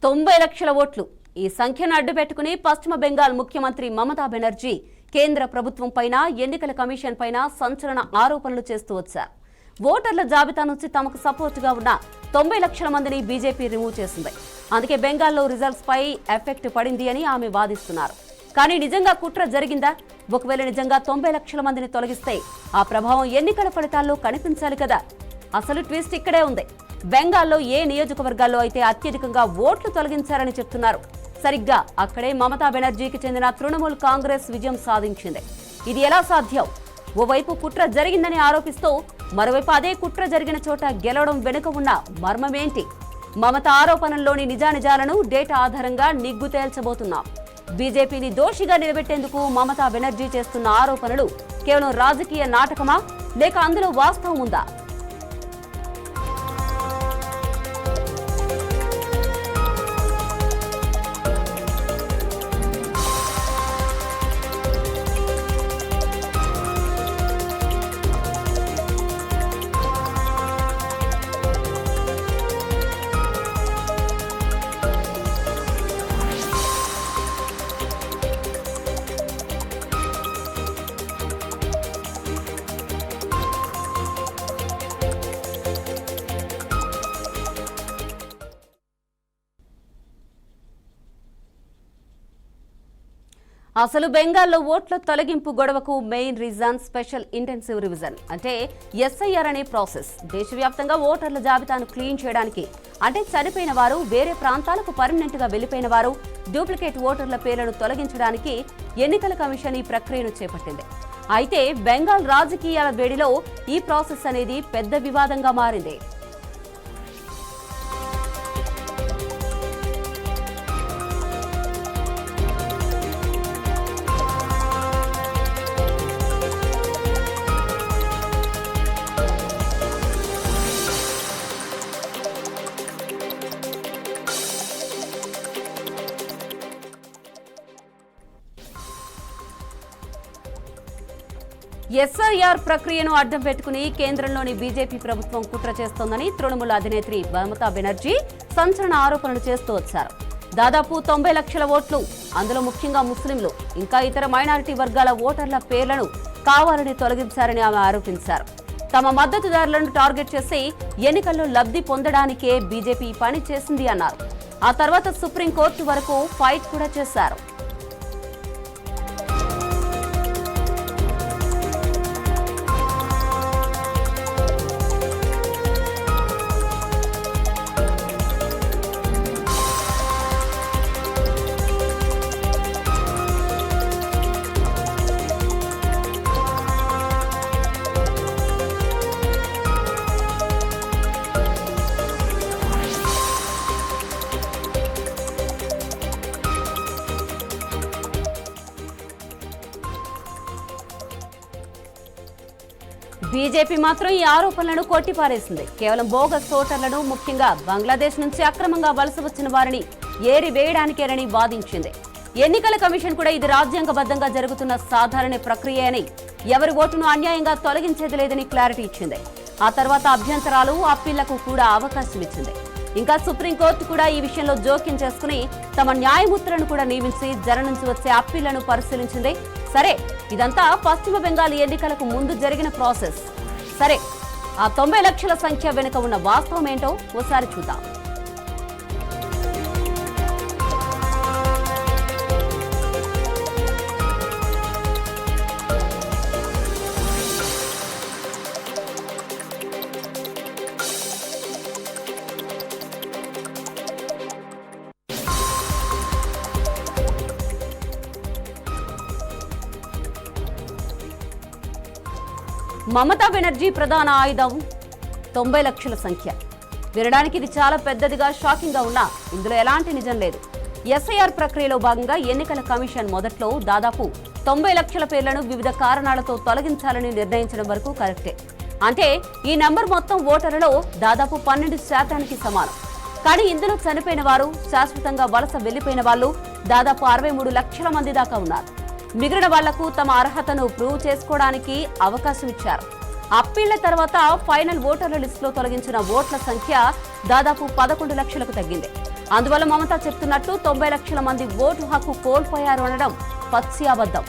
90 లక్షల ఓట్లు ఈ సంఖ్యను అడ్డుపెట్టుకుని పశ్చిమ బెంగాల్ ముఖ్యమంత్రి మమతా బెనర్జీ కేంద్ర ప్రభుత్వం పైన ఎన్నికల కమిషన్ పైన సంచలన ఆరోపణలు చేస్తూ వచ్చారు. ఓటర్ల జాబితా నుంచి తమకు సపోర్టుగా ఉన్న 90 లక్షల మందిని బీజేపీ రిమూవ్ చేసింది. అందుకే బెంగాల్లో రిజల్ట్స్ పై ఎఫెక్ట్ పడింది అని ఆమె వాదిస్తున్నారు. కానీ నిజంగా కుట్ర జరిగిందా? ఒకవేళ నిజంగా 90 లక్షల మందిని తొలగిస్తే ఆ ప్రభావం ఎన్నికల ఫలితాల్లో కనిపించాలి కదా. అసలు ట్విస్ట్ ఇక్కడే ఉంది. బెంగాల్లో ఏ నియోజకవర్గాల్లో అయితే అత్యధికంగా ఓట్లు తొలగించారని చెప్తున్నారు, సరిగ్గా అక్కడే మమతా బెనర్జీకి చెందిన తృణమూల్ కాంగ్రెస్ విజయం సాధించింది. ఇది ఎలా సాధ్యం? ఓవైపు కుట్ర జరిగిందని ఆరోపిస్తూ మరోవైపు అదే కుట్ర జరిగిన చోట గెలవడం వెనుక ఉన్న మర్మమేంటి? మమతా ఆరోపణల్లోని నిజానిజాలను డేటా ఆధారంగా నిగ్గు తేల్చబోతున్నాం. బీజేపీని దోషిగా నిలబెట్టేందుకు మమతా బెనర్జీ చేస్తున్న ఆరోపణలు కేవలం రాజకీయ నాటకమా, లేక అందులో వాస్తవం ఉందా? అసలు బెంగాల్లో ఓట్ల తొలగింపు గొడవకు main reason special intensive revision అంటే ఎస్ఐఆర్ అనే ప్రాసెస్. దేశవ్యాప్తంగా ఓటర్ల జాబితాను క్లీన్ చేయడానికి, అంటే చనిపోయిన వారు, వేరే ప్రాంతాలకు పర్మనెంట్ గా వెళ్లిపోయిన వారు, డూప్లికేట్ ఓటర్ల పేర్లను తొలగించడానికి ఎన్నికల కమిషన్ ఈ ప్రక్రియను చేపట్టింది. అయితే బెంగాల్ రాజకీయాల వేడిలో ఈ ప్రాసెస్ అనేది పెద్ద వివాదంగా మారింది. ఎస్ఐఆర్ ప్రక్రియను అడ్డం పెట్టుకుని కేంద్రంలోని బీజేపీ ప్రభుత్వం కుట్ర చేస్తోందని తృణమూల్ అధినేత్రి మమతా బెనర్జీ సంచలన ఆరోపణలు చేస్తూ వచ్చారు. దాదాపు 90 లక్షల ఓట్లు, అందులో ముఖ్యంగా ముస్లింలు, ఇంకా ఇతర మైనారిటీ వర్గాల ఓటర్ల పేర్లను కావాలని తొలగించారని ఆమె ఆరోపించారు. తమ మద్దతుదారులను టార్గెట్ చేసి ఎన్నికల్లో లబ్ధి పొందడానికే బీజేపీ పని చేసింది అన్నారు. ఆ తర్వాత సుప్రీంకోర్టు వరకు ఫైట్ కూడా చేశారు. బీజేపీ మాత్రం ఈ ఆరోపణలను కొట్టిపారేసింది. కేవలం బోగస్ ఓటర్లను, ముఖ్యంగా బంగ్లాదేశ్ నుంచి అక్రమంగా వలస వచ్చిన వారిని ఏరి వేయడానికేనని వాదించింది. ఎన్నికల కమిషన్ కూడా ఇది రాజ్యాంగబద్ధంగా జరుగుతున్న సాధారణ ప్రక్రియ అని, ఎవరి ఓటును అన్యాయంగా తొలగించేది లేదని క్లారిటీ ఇచ్చింది. ఆ తర్వాత అభ్యంతరాలు, అప్పీళ్లకు కూడా అవకాశం ఇచ్చింది. ఇంకా సుప్రీంకోర్టు కూడా ఈ విషయంలో జోక్యం చేసుకుని తమ న్యాయమూర్తులను కూడా నియమించి జనం నుంచి వచ్చే అప్పీళ్లను పరిశీలించింది. సరే, ఇదంతా పశ్చిమ బెంగాల్ ఎన్నికలకు ముందు జరిగిన ప్రాసెస్. సరే, ఆ 90 లక్షల సంఖ్య వెనుక ఉన్న వాస్తవం ఏంటో ఓసారి చూద్దాం. మమతా బెనర్జీ ప్రధాన ఆయుధం 90 లక్షల సంఖ్య. వినడానికి ఇది చాలా పెద్దదిగా, షాకింగ్ గా ఉన్నా ఇందులో ఎలాంటి నిజం లేదు. ఎస్ఐఆర్ ప్రక్రియలో భాగంగా ఎన్నికల కమిషన్ మొదట్లో దాదాపు 90 లక్షల పేర్లను వివిధ కారణాలతో తొలగించాలని నిర్ణయించడం వరకు కరెక్టే. అంటే ఈ నంబర్ మొత్తం ఓటర్లలో దాదాపు 12% సమానం. కానీ ఇందులో చనిపోయిన వారు, శాశ్వతంగా వలస వెళ్లిపోయిన వాళ్ళు దాదాపు 63 లక్షల మంది దాకా ఉన్నారు. మిగిలిన వాళ్లకు తమ అర్హతను ప్రూవ్ చేసుకోవడానికి అవకాశం ఇచ్చారు. అప్పీళ్ల తర్వాత ఫైనల్ ఓటర్ల లిస్టులో తొలగించిన ఓట్ల సంఖ్య దాదాపు 11 లక్షలకు తగ్గింది. అందువల్ల మమత చెప్తున్నట్టు 90 లక్షల మంది ఓటు హక్కు కోల్పోయారు అనడం పచ్చి అబద్ధం.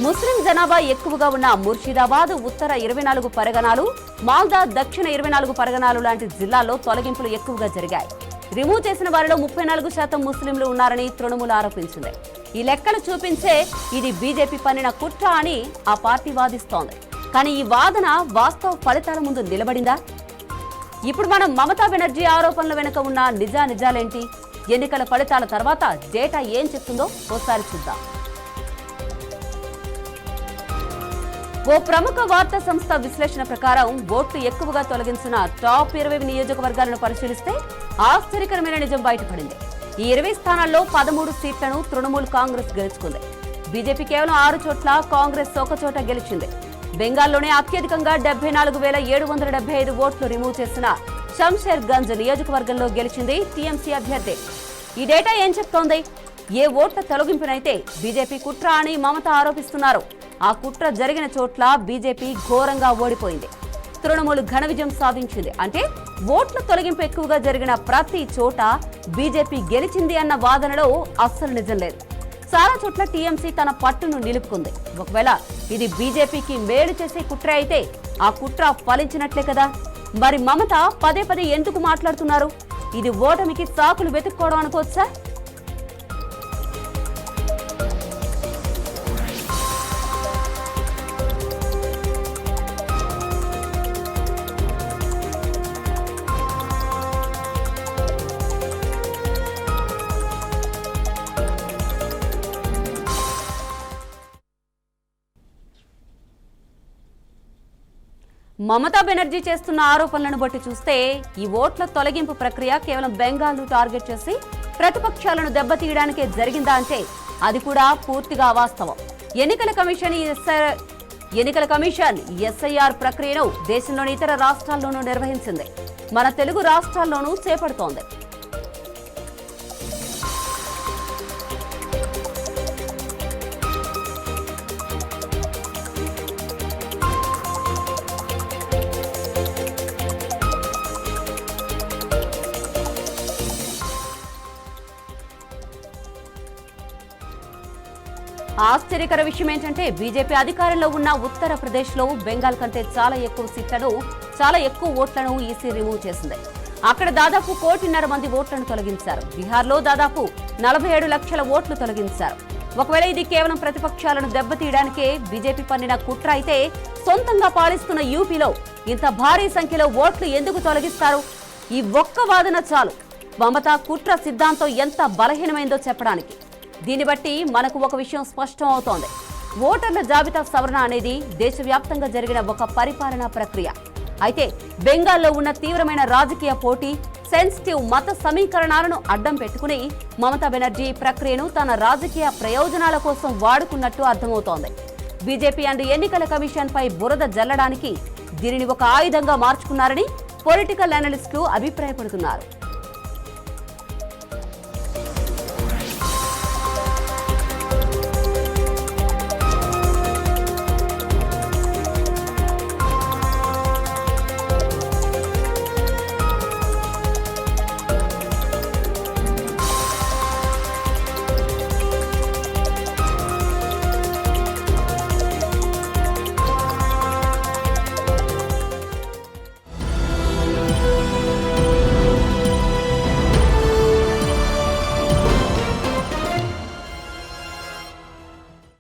ముస్లిం జనాభా ఎక్కువగా ఉన్న ముర్షిదాబాద్ ఉత్తర 24 పరగనాలు, మాల్దా దక్షిణ 24 పరగనాలు లాంటి జిల్లాల్లో తొలగింపులు ఎక్కువగా జరిగాయి. రిమూవ్ చేసిన వారిలో 34% ముస్లింలు ఉన్నారని తృణమూల్ ఆరోపించింది. ఈ లెక్కలు చూపించే ఇది బీజేపీ పన్నిన కుట్ర అని ఆ పార్టీ వాదిస్తోంది. కానీ ఈ వాదన వాస్తవ ఫలితాల ముందు నిలబడిందా? ఇప్పుడు మనం మమతా బెనర్జీ ఆరోపణల వెనుక ఉన్న నిజాలేంటి, ఎన్నికల ఫలితాల తర్వాత డేటా ఏం చెప్తుందో ఓసారి చూద్దాం. ఓ ప్రముఖ వార్తా సంస్థ విశ్లేషణ ప్రకారం ఓట్లు ఎక్కువగా తొలగించిన టాప్ 20 నియోజకవర్గాలను పరిశీలిస్తే ఆశ్చర్యకరమైన నిజం బయటపడింది. ఈ 20 స్థానాల్లో 13 సీట్లను తృణమూల్ కాంగ్రెస్ గెలుచుకుంది. బీజేపీ కేవలం 6 చోట్ల, కాంగ్రెస్ ఒక చోట గెలిచింది. బెంగాల్లోనే అత్యధికంగా 74,775 ఓట్లు రిమూవ్ చేసిన షంషేర్ గంజ్ నియోజకవర్గంలో గెలిచింది టీఎంసీ అభ్యర్థి. ఈ డేటా ఏం చెప్తోంది? ఏ ఓట్ల తొలగింపునైతే బీజేపీ కుట్ర అని మమత ఆరోపిస్తున్నారు, ఆ కుట్ర జరిగిన చోట్ల బీజేపీ ఘోరంగా ఓడిపోయింది. తృణమూల్ ఘన విజయం సాధించింది. అంటే ఓట్ల తొలగింపు ఎక్కువగా జరిగిన ప్రతి చోట బీజేపీ గెలిచింది అన్న వాదనలో అస్సలు నిజం లేదు. చాలా చోట్ల టీఎంసీ తన పట్టును నిలుపుకుంది. ఒకవేళ ఇది బీజేపీకి మేలు చేసే కుట్ర అయితే ఆ కుట్ర ఫలించినట్లే కదా. మరి మమత పదే పదే ఎందుకు మాట్లాడుతున్నారు? ఇది ఓటమికి సాకులు వెతుక్కోవడం అనుకోవచ్చా? మమతా బెనర్జీ చేస్తున్న ఆరోపణలను బట్టి చూస్తే ఈ ఓట్ల తొలగింపు ప్రక్రియ కేవలం బెంగాల్ను టార్గెట్ చేసి ప్రతిపక్షాలను దెబ్బతీయడానికే జరిగిందా అంటే అది కూడా పూర్తిగా అవాస్తవం. ఎన్నికల కమిషన్ ఎస్ఐఆర్ ప్రక్రియను దేశంలోని ఇతర రాష్ట్రాల్లోనూ నిర్వహించింది. మన తెలుగు రాష్ట్రాల్లోనూ చేపడుతోంది. ఆశ్చర్యకర విషయం ఏంటంటే బీజేపీ అధికారంలో ఉన్న ఉత్తరప్రదేశ్లో బెంగాల్ కంటే చాలా ఎక్కువ ఓట్లను ఈసీ రిమూవ్ చేసింది. అక్కడ దాదాపు 1.5 కోటి ఓట్లను తొలగించారు. బీహార్లో దాదాపు 47 లక్షల ఓట్లు తొలగించారు. ఒకవేళ ఇది కేవలం ప్రతిపక్షాలను దెబ్బతీయడానికే బీజేపీ పన్నిన కుట్ర అయితే సొంతంగా పాలిస్తున్న యూపీలో ఇంత భారీ సంఖ్యలో ఓట్లు ఎందుకు తొలగిస్తారు? ఈ ఒక్క వాదన చాలు మమతా కుట్ర సిద్ధాంతం ఎంత బలహీనమైందో చెప్పడానికి. దీన్ని బట్టి మనకు ఒక విషయం స్పష్టం అవుతోంది. ఓటర్ల జాబితా సవరణ అనేది దేశవ్యాప్తంగా జరిగిన ఒక పరిపాలనా ప్రక్రియ. అయితే బెంగాల్లో ఉన్న తీవ్రమైన రాజకీయ పోటీ, సెన్సిటివ్ మత సమీకరణాలను అడ్డం పెట్టుకుని మమతా బెనర్జీ ప్రక్రియను తన రాజకీయ ప్రయోజనాల కోసం వాడుకున్నట్టు అర్థమవుతోంది. బీజేపీ అండ్ ఎన్నికల కమిషన్ పై బురద జల్లడానికి దీనిని ఒక ఆయుధంగా మార్చుకున్నారని పొలిటికల్ అనలిస్టులు అభిప్రాయపడుతున్నారు.